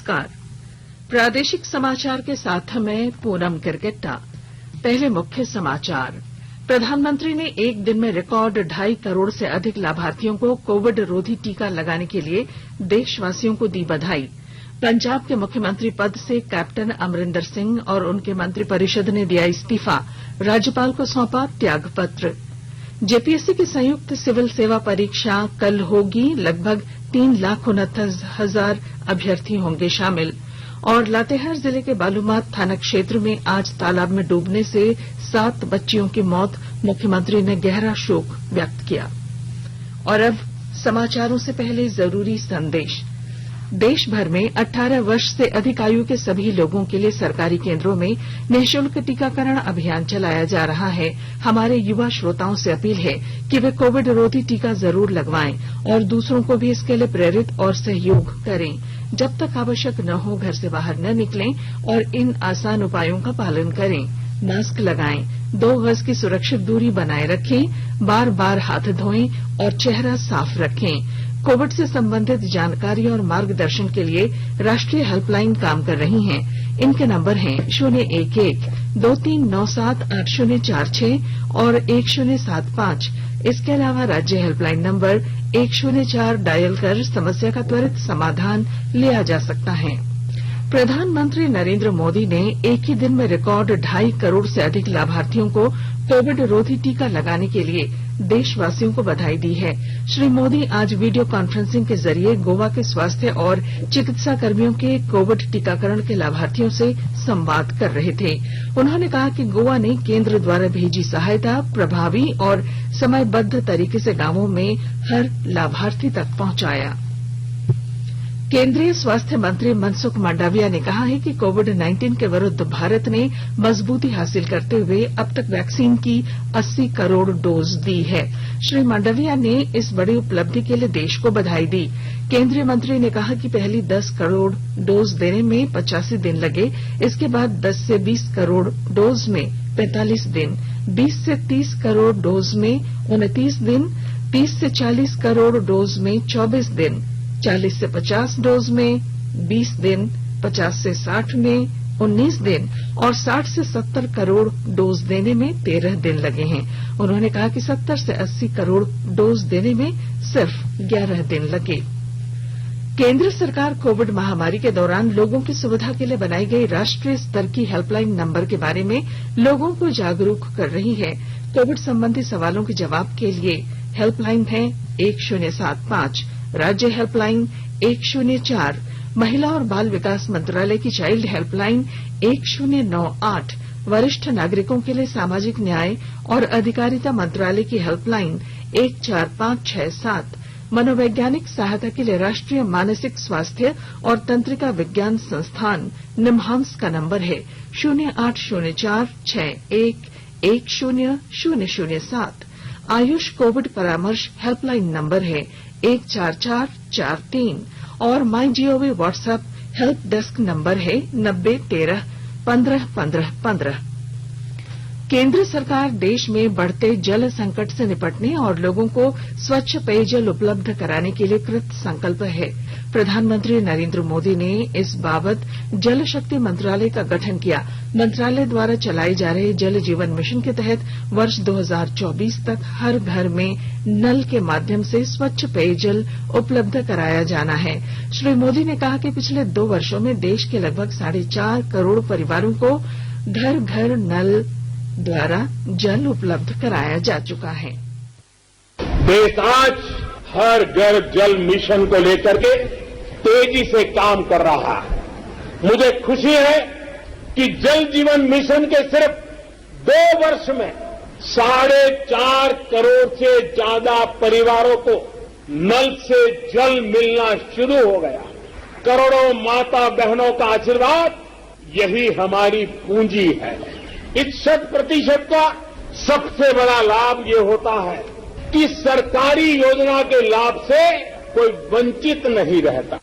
नमस्कार। प्रादेशिक समाचार के साथ मैं पूनम किरकेट्टा। पहले मुख्य समाचार। प्रधानमंत्री ने एक दिन में रिकॉर्ड 2.5 करोड़ से अधिक लाभार्थियों को कोविड रोधी टीका लगाने के लिए देशवासियों को दी बधाई। पंजाब के मुख्यमंत्री पद से कैप्टन अमरिंदर सिंह और उनके मंत्रिपरिषद ने दिया इस्तीफा, राज्यपाल को सौंपा त्यागपत्र। जेपीएससी की संयुक्त सिविल सेवा परीक्षा कल होगी, लगभग 3,69,000 अभ्यर्थी होंगे शामिल। और लातेहार जिले के बालूमाथ थाना क्षेत्र में आज तालाब में डूबने से 7 बच्चियों की मौत, मुख्यमंत्री ने गहरा शोक व्यक्त किया। और अब समाचारों से पहले जरूरी संदेश। देश भर में 18 वर्ष से अधिक आयु के सभी लोगों के लिए सरकारी केंद्रों में निःशुल्क टीकाकरण अभियान चलाया जा रहा है। हमारे युवा श्रोताओं से अपील है कि वे कोविड रोधी टीका जरूर लगवाएं और दूसरों को भी इसके लिए प्रेरित और सहयोग करें। जब तक आवश्यक न हो, घर से बाहर न निकलें और इन आसान उपायों का पालन करें। मास्क लगाएं, 2 गज की सुरक्षित दूरी बनाए रखें, बार बार हाथ धोएं और चेहरा साफ रखें। कोविड से संबंधित जानकारी और मार्गदर्शन के लिए राष्ट्रीय हेल्पलाइन काम कर रही हैं। इनके नंबर हैं 011-2397-8046 और 1075। इसके अलावा राज्य हेल्पलाइन नंबर 104 डायल कर समस्या का त्वरित समाधान लिया जा सकता है। प्रधानमंत्री नरेंद्र मोदी ने एक ही दिन में रिकॉर्ड 2.5 करोड़ से अधिक लाभार्थियों को कोविड रोधी टीका लगाने के लिए देशवासियों को बधाई दी है। श्री मोदी आज वीडियो कॉन्फ्रेंसिंग के जरिए गोवा के स्वास्थ्य और चिकित्सा कर्मियों के कोविड टीकाकरण के लाभार्थियों से संवाद कर रहे थे। उन्होंने कहा कि गोवा ने केंद्र द्वारा भेजी सहायता प्रभावी और समयबद्ध तरीके से गांवों में हर लाभार्थी तक पहुंचाया। केंद्रीय स्वास्थ्य मंत्री मनसुख मांडविया ने कहा है कि कोविड-19 के विरुद्ध भारत ने मजबूती हासिल करते हुए अब तक वैक्सीन की 80 करोड़ डोज दी है। श्री मांडविया ने इस बड़ी उपलब्धि के लिए देश को बधाई दी। केंद्रीय मंत्री ने कहा कि पहली 10 करोड़ डोज देने में 85 दिन लगे, इसके बाद 10 से 20 करोड़ डोज में 45 दिन, 20 से 30 करोड़ डोज में 29 दिन, 30 से 40 करोड़ डोज में 24 दिन, 40 से 50 डोज में 20 दिन, 50 से 60 में 19 दिन और 60 से 70 करोड़ डोज देने में 13 दिन लगे हैं। उन्होंने कहा कि 70 से 80 करोड़ डोज देने में सिर्फ 11 दिन लगे। केंद्र सरकार कोविड महामारी के दौरान लोगों की सुविधा के लिए बनाई गई राष्ट्रीय स्तर की हेल्पलाइन नंबर के बारे में लोगों को जागरूक कर रही है। कोविड संबंधी सवालों के जवाब के लिए हेल्पलाइन है 1075, राज्य हेल्पलाइन 104, महिला और बाल विकास मंत्रालय की चाइल्ड हेल्पलाइन 1098, वरिष्ठ नागरिकों के लिए सामाजिक न्याय और अधिकारिता मंत्रालय की हेल्पलाइन 14567, मनोवैज्ञानिक सहायता के लिए राष्ट्रीय मानसिक स्वास्थ्य और तंत्रिका विज्ञान संस्थान निम्हांस का नंबर है 0804611007, आयुष कोविड परामर्श हेल्पलाइन नंबर है 14443 और MyGov WhatsApp help desk number है 9013151515। केंद्र सरकार देश में बढ़ते जल संकट से निपटने और लोगों को स्वच्छ पेयजल उपलब्ध कराने के लिए कृत संकल्प है। प्रधानमंत्री नरेंद्र मोदी ने इस बाबत जल शक्ति मंत्रालय का गठन किया। मंत्रालय द्वारा चलाए जा रहे जल जीवन मिशन के तहत वर्ष 2024 तक हर घर में नल के माध्यम से स्वच्छ पेयजल उपलब्ध कराया जाना है। श्री मोदी ने कहा कि पिछले 2 वर्षों में देश के लगभग 4.5 करोड़ परिवारों को घर घर नल द्वारा जल उपलब्ध कराया जा चुका है। देश आज हर घर जल मिशन को लेकर के तेजी से काम कर रहा है। मुझे खुशी है कि जल जीवन मिशन के सिर्फ 2 वर्ष में 4.5 करोड़ से ज्यादा परिवारों को नल से जल मिलना शुरू हो गया। करोड़ों माता बहनों का आशीर्वाद यही हमारी पूंजी है। 61% का सबसे बड़ा लाभ ये होता है कि सरकारी योजना के लाभ से कोई वंचित नहीं रहता।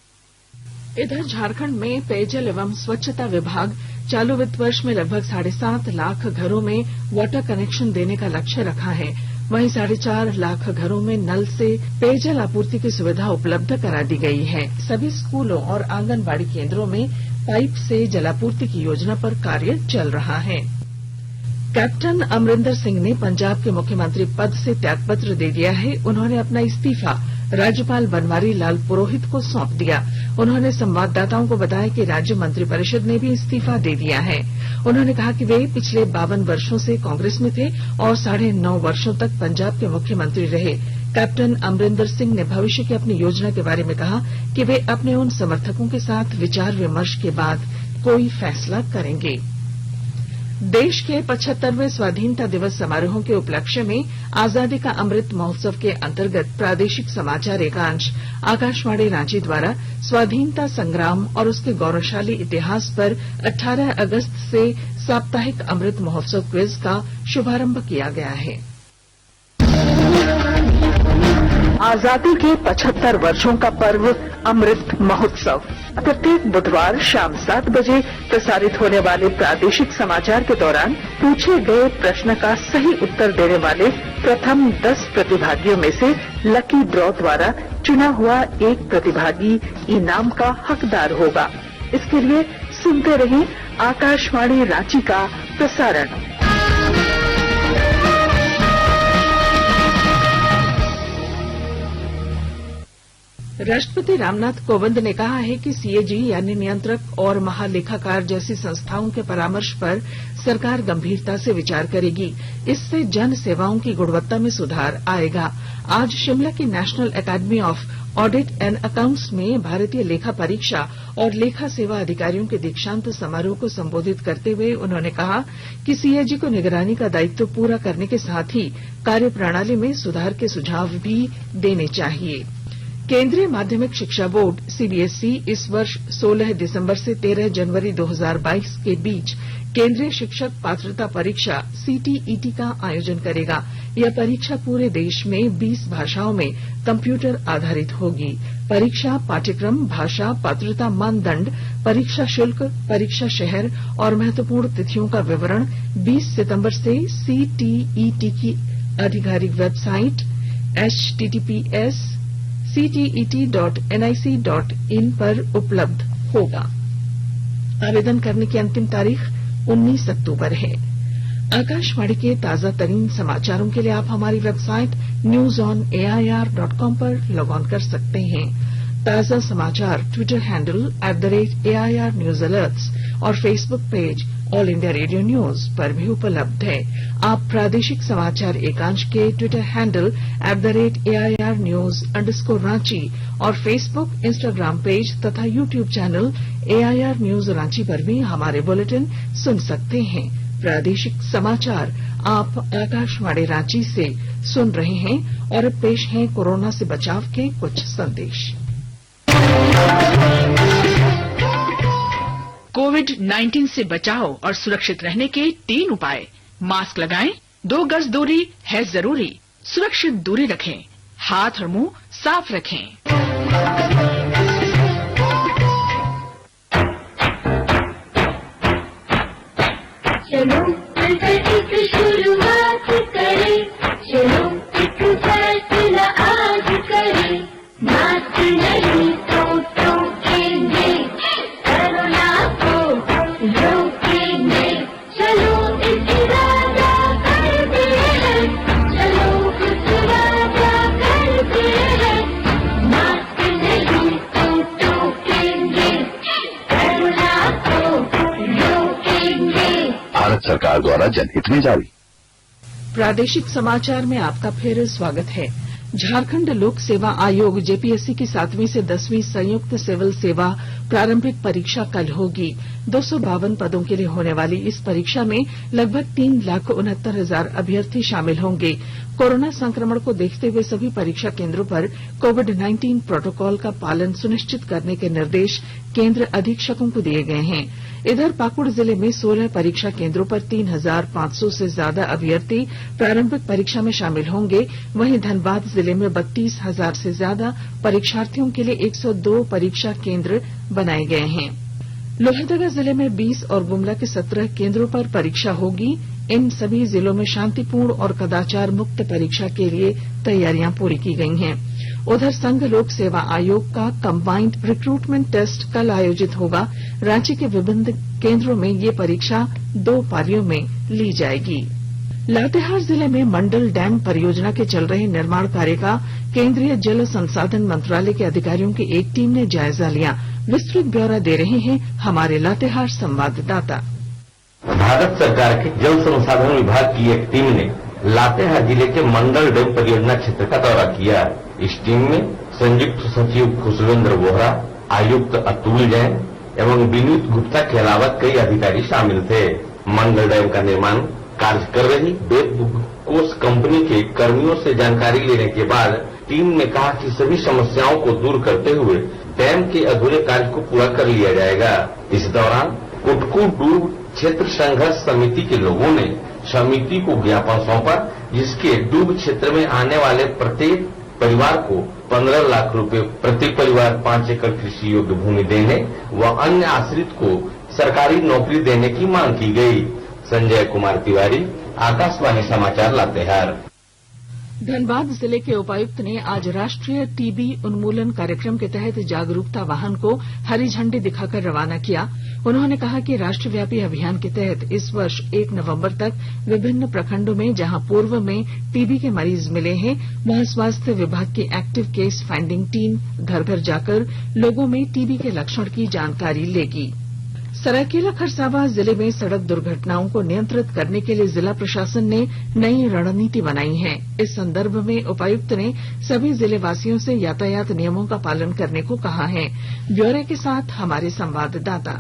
इधर झारखंड में पेयजल एवं स्वच्छता विभाग चालू वित्त वर्ष में लगभग 7.5 लाख घरों में वाटर कनेक्शन देने का लक्ष्य रखा है। वहीं 4.5 लाख घरों में नल से पेयजल आपूर्ति की सुविधा उपलब्ध करा दी गई है। सभी स्कूलों और आंगनबाड़ी केंद्रों में पाइप से जलापूर्ति की योजना पर कार्य चल रहा है। कैप्टन अमरिंदर सिंह ने पंजाब के मुख्यमंत्री पद से त्यागपत्र दे दिया है। उन्होंने अपना इस्तीफा राज्यपाल बनवारी लाल पुरोहित को सौंप दिया। उन्होंने संवाददाताओं को बताया कि राज्य मंत्रिपरिषद ने भी इस्तीफा दे दिया है। उन्होंने कहा कि वे पिछले 52 वर्षों से कांग्रेस में थे और 9.5 वर्षों तक पंजाब के मुख्यमंत्री रहे। कैप्टन अमरिंदर सिंह ने भविष्य की अपनी योजना के बारे में कहा कि वे अपने उन समर्थकों के साथ विचार विमर्श के बाद कोई फैसला करेंगे। देश के 75वें स्वाधीनता दिवस समारोह के उपलक्ष्य में आजादी का अमृत महोत्सव के अंतर्गत प्रादेशिक समाचार एकांश आकाशवाणी रांची द्वारा स्वाधीनता संग्राम और उसके गौरवशाली इतिहास पर 18 अगस्त से साप्ताहिक अमृत महोत्सव क्विज का शुभारंभ किया गया है। आजादी के 75 वर्षों का पर्व अमृत महोत्सव प्रत्येक बुधवार शाम 7 बजे प्रसारित होने वाले प्रादेशिक समाचार के दौरान पूछे गए प्रश्न का सही उत्तर देने वाले प्रथम 10 प्रतिभागियों में से लकी ड्रॉ द्वारा चुना हुआ एक प्रतिभागी इनाम का हकदार होगा। इसके लिए सुनते रहें आकाशवाणी रांची का प्रसारण। राष्ट्रपति रामनाथ कोविंद ने कहा है कि सीएजी यानी नियंत्रक और महालेखाकार जैसी संस्थाओं के परामर्श पर सरकार गंभीरता से विचार करेगी। इससे जन सेवाओं की गुणवत्ता में सुधार आएगा। आज शिमला की national academy of audit and accounts में भारतीय लेखा परीक्षा और लेखा सेवा अधिकारियों के दीक्षांत समारोह को संबोधित करते हुए उन्होंने कहा कि सीएजी को निगरानी का दायित्व पूरा करने के साथ ही कार्यप्रणाली में सुधार के सुझाव भी देने चाहिए। केंद्रीय माध्यमिक शिक्षा बोर्ड सीबीएसई इस वर्ष 16 दिसंबर से 13 जनवरी 2022 के बीच केंद्रीय शिक्षक पात्रता परीक्षा सीटीईटी का आयोजन करेगा। यह परीक्षा पूरे देश में 20 भाषाओं में कंप्यूटर आधारित होगी। परीक्षा पाठ्यक्रम, भाषा, पात्रता मानदंड, परीक्षा शुल्क, परीक्षा शहर और महत्वपूर्ण तिथियों का विवरण 20 सितंबर से सीटीईटी की आधिकारिक वेबसाइट https://ctet.nic.in पर उपलब्ध होगा। आवेदन करने की अंतिम तारीख 19 अक्टूबर है। आकाशवाणी के ताजा तरीन समाचारों के लिए आप हमारी वेबसाइट newsonair.com पर लॉग ऑन कर सकते हैं। ताजा समाचार Twitter handle @AIR News Alerts और Facebook page all India radio news पर भी उपलब्ध है। आप प्रादेशिक समाचार एकांश के ट्विटर हैंडल @AIR News_Ranchi और फेसबुक, इंस्टाग्राम पेज तथा YouTube channel AIR News Ranchi पर भी हमारे बुलेटिन सुन सकते हैं। प्रादेशिक समाचार आप आकाशवाणी रांची से सुन रहे हैं और अब पेश हैं कोरोना से बचाव के कुछ संदेश। कोविड-19 से बचाव और सुरक्षित रहने के 3 उपाय। मास्क लगाएं, 2 गज दूरी है जरूरी, सुरक्षित दूरी रखें, हाथ और मुंह साफ रखें। चलो मिलकर एक शुरुआत करें, चलो एक फैसला आज करें, मास्क नहीं तो टोकेंगे, कोरोना को रोकेंगे, चलो एक इरादा करते हैं, चलो एक इरादा करते हैं, मास्क नहीं तो टोकेंगे, कोरोना को रोकेंगे। भारत सरकार द्वारा जनहित में जारी। प्रादेशिक समाचार में आपका फिर स्वागत है। झारखंड लोक सेवा आयोग जेपीएससी की 7वीं से 10वीं संयुक्त सिविल सेवा प्रारंभिक परीक्षा कल होगी। 252 पदों के लिए होने वाली इस परीक्षा में लगभग 3,69,000 अभ्यर्थी शामिल होंगे। कोरोना संक्रमण को देखते हुए सभी परीक्षा केंद्रों पर कोविड-19 प्रोटोकॉल का पालन सुनिश्चित करने के निर्देश केंद्र अधीक्षकों को दिए गए हैं। इधर पाकुड़ जिले में 16 परीक्षा केंद्रों पर 3,500 से ज्यादा अभ्यर्थी प्रारंभिक परीक्षा में शामिल होंगे। वहीं धनबाद जिले में 32,000 से ज्यादा परीक्षार्थियों के लिए 102 परीक्षा केंद्र बनाए गए हैं। लोहरदगा जिले में 20 और गुमला के 17 केंद्रों पर परीक्षा होगी। इन सभी जिलों में शांतिपूर्ण और कदाचार मुक्त परीक्षा के लिए तैयारियां पूरी की गई हैं। उधर संघ लोक सेवा आयोग का कंबाइंड रिक्रूटमेंट टेस्ट कल आयोजित होगा। रांची के विभिन्न केंद्रों में ये परीक्षा 2 पारियों में ली जाएगी। लातेहार जिले में मंडल डैम परियोजना के चल रहे निर्माण कार्य का केंद्रीय जल संसाधन मंत्रालय के अधिकारियों की एक टीम ने जायजा लिया। विस्तृत ब्यौरा दे रहे हैं हमारे लातेहार संवाददाता। भारत सरकार के जल संसाधन विभाग की एक टीम ने लातेहार जिले के मंडल डैम परियोजना क्षेत्र का दौरा किया। इस टीम में संयुक्त सचिव खुशवेंद्र बोहरा, आयुक्त अतुल जैन एवं विनीत गुप्ता के अलावा कई अधिकारी शामिल थे। मंडल डैम का निर्माण कार्य कर रही वेदकोष कंपनी के कर्मियों से जानकारी लेने के बाद टीम ने कहा कि सभी समस्याओं को दूर करते हुए डैम के अधूरे कार्य को पूरा कर लिया जाएगा। इस दौरान कुटकू डूब क्षेत्र संघर्ष समिति के लोगों ने समिति को ज्ञापन सौंपा, जिसके डूब क्षेत्र में आने वाले प्रत्येक परिवार को 15 लाख रुपए, प्रति परिवार 5 एकड़ कृषि योग्य भूमि देने व अन्य आश्रित को सरकारी नौकरी देने की मांग की गई। संजय कुमार तिवारी, आकाशवाणी समाचार, लातेहार। धनबाद जिले के उपायुक्त ने आज राष्ट्रीय टीबी उन्मूलन कार्यक्रम के तहत जागरूकता वाहन को हरी झंडी दिखाकर रवाना किया। उन्होंने कहा कि राष्ट्रव्यापी अभियान के तहत इस वर्ष 1 नवंबर तक विभिन्न प्रखंडों में जहां पूर्व में टीबी के मरीज मिले हैं, वहां स्वास्थ्य विभाग की एक्टिव केस फाइंडिंग टीम घर घर जाकर लोगों में टीबी के लक्षण की जानकारी लेगी। सरायकेला खरसावां जिले में सड़क दुर्घटनाओं को नियंत्रित करने के लिए जिला प्रशासन ने नई रणनीति बनाई है। इस संदर्भ में उपायुक्त ने सभी जिले वासियों से यातायात नियमों का पालन करने को कहा है। ब्यौरे के साथ हमारे संवाददाता।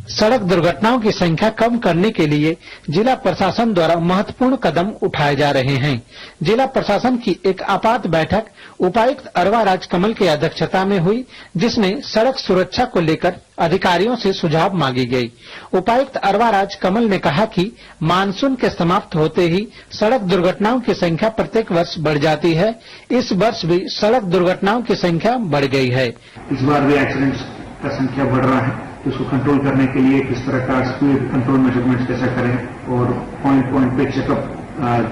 सड़क दुर्घटनाओं की संख्या कम करने के लिए जिला प्रशासन द्वारा महत्वपूर्ण कदम उठाए जा रहे हैं। जिला प्रशासन की एक आपात बैठक उपायुक्त अरवा राज कमल की अध्यक्षता में हुई, जिसमें सड़क सुरक्षा को लेकर अधिकारियों से सुझाव मांगी गई। उपायुक्त अरवा राज कमल ने कहा कि मानसून के समाप्त होते ही सड़क दुर्घटनाओं की संख्या प्रत्येक वर्ष बढ़ जाती है। इस वर्ष भी सड़क दुर्घटनाओं की संख्या बढ़ गई है। इस बार भी एक्सीडेंट्स का संख्या बढ़ रहा है। उसको कंट्रोल करने के लिए किस तरह का स्पीड कंट्रोल मेजरमेंट्स कैसे करें और पॉइंट पे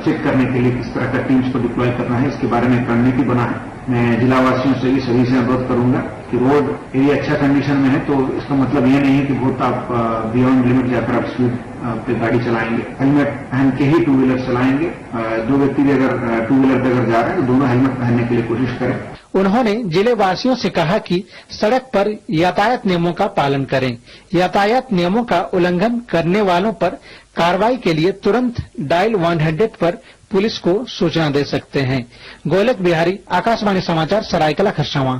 चेक करने के लिए किस तरह का टीम्स को डिप्लॉय करना है, इसके बारे में रणनीति बना है। मैं जिलावासियों से भी सभी से अनुरोध करूंगा कि रोड एरिया अच्छा कंडीशन में है तो इसका मतलब ये नहीं है कि बहुत आप बियॉन्ड लिमिट जाकर आप स्पीड पे गाड़ी चलाएंगे। हेलमेट पहन के ही टू व्हीलर चलाएंगे। दो व्यक्ति भी अगर टू व्हीलर पे अगर जा रहे हैं तो दोनों हेलमेट पहनने के लिए कोशिश करें। उन्होंने जिले वासियों से कहा कि सड़क पर यातायात नियमों का पालन करें। यातायात नियमों का उल्लंघन करने वालों पर कार्रवाई के लिए तुरंत डायल 100 पर पुलिस को सूचना दे सकते हैं। गोलक बिहारी, आकाशवाणी समाचार, सरायकेला खरसावां।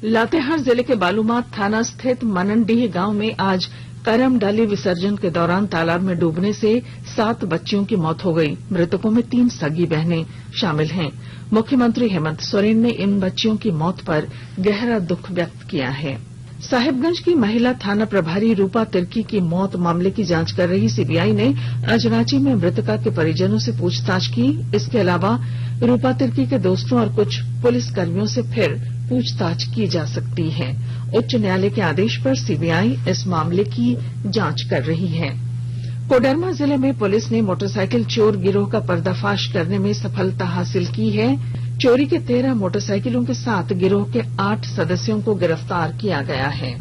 लातेहार जिले के बालूमाथ थाना स्थित मननडीह गांव में आज करम डाली विसर्जन के दौरान तालाब में डूबने से 7 बच्चियों की मौत हो गई। मृतकों में 3 सगी बहनें शामिल हैं। मुख्यमंत्री हेमंत सोरेन ने इन बच्चियों की मौत पर गहरा दुख व्यक्त किया है। साहिबगंज की महिला थाना प्रभारी रूपा तिर्की की मौत मामले की जांच कर रही सीबीआई ने आज रांची में मृतका के परिजनों से पूछताछ की। इसके अलावा रूपा तिर्की के दोस्तों और कुछ पुलिस कर्मियों से फिर पूछताछ की जा सकती है। उच्च न्यायालय के आदेश पर सीबीआई इस मामले की जांच कर रही है। कोडरमा जिले में पुलिस ने मोटरसाइकिल चोर गिरोह का पर्दाफाश करने में सफलता हासिल की है। चोरी के 13 मोटरसाइकिलों के साथ गिरोह के 8 सदस्यों को गिरफ्तार किया गया है।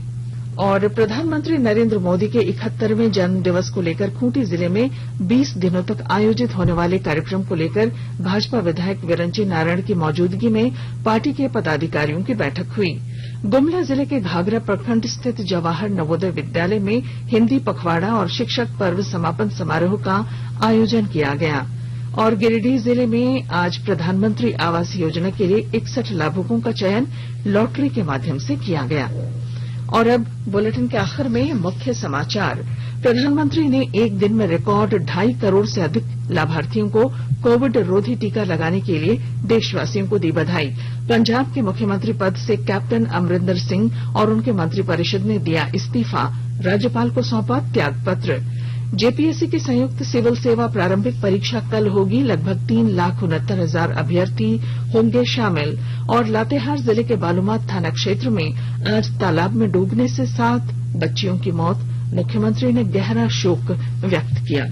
और प्रधानमंत्री नरेंद्र मोदी के 71वें जन्म दिवस को लेकर खूंटी जिले में 20 दिनों तक आयोजित होने वाले कार्यक्रम को लेकर भाजपा विधायक विरंची नारायण की मौजूदगी में पार्टी के पदाधिकारियों की बैठक हुई। गुमला जिले के घाघरा प्रखंड स्थित जवाहर नवोदय विद्यालय में हिंदी पखवाड़ा और शिक्षक पर्व समापन समारोह का आयोजन किया गया। और गिरिडीह जिले में आज प्रधानमंत्री आवास योजना के लिए 61 लाभुकों का चयन लॉटरी के माध्यम से किया गया। और अब बुलेटिन के आखिर में मुख्य समाचार। प्रधानमंत्री ने एक दिन में रिकॉर्ड 2.5 करोड़ से अधिक लाभार्थियों को कोविड रोधी टीका लगाने के लिए देशवासियों को दी बधाई। पंजाब के मुख्यमंत्री पद से कैप्टन अमरिंदर सिंह और उनके मंत्रिपरिषद ने दिया इस्तीफा। राज्यपाल को सौंपा त्याग पत्र। जेपीएससी की संयुक्त सिविल सेवा प्रारंभिक परीक्षा कल होगी। लगभग 3,69,000 अभ्यर्थी होंगे शामिल। और लातेहार जिले के बालूमाथ थाना क्षेत्र में आज तालाब में डूबने से 7 बच्चियों की मौत। मुख्यमंत्री ने गहरा शोक व्यक्त किया।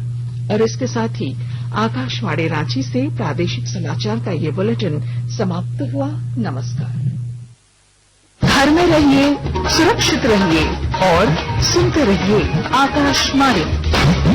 और इसके साथ ही आकाशवाणी रांची से प्रादेशिक समाचार का ये बुलेटिन समाप्त हुआ। नमस्कार। घर में रहिए, सुरक्षित रहिए और सुनते रहिए आकाशवाणी।